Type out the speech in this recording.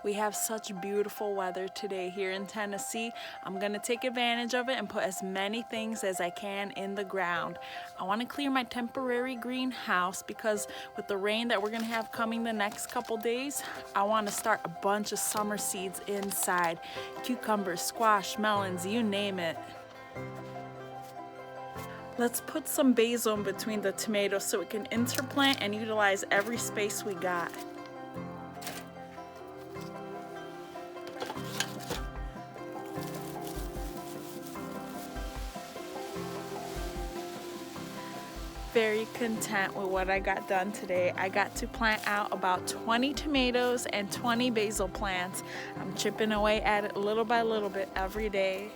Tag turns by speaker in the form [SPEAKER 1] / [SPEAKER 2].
[SPEAKER 1] We have such beautiful weather today here in Tennessee. I'm gonna take advantage of it and put as many things as I can in the ground. I wanna clear my temporary greenhouse because with the rain that we're gonna have coming the next couple days, I wanna start a bunch of summer seeds inside. Cucumbers, squash, melons, you name it. Let's put some basil in between the tomatoes so we can interplant and utilize every space we got. Very content with what I got done today. I got to plant out about 20 tomatoes and 20 basil plants. I'm chipping away at it little by little bit every day.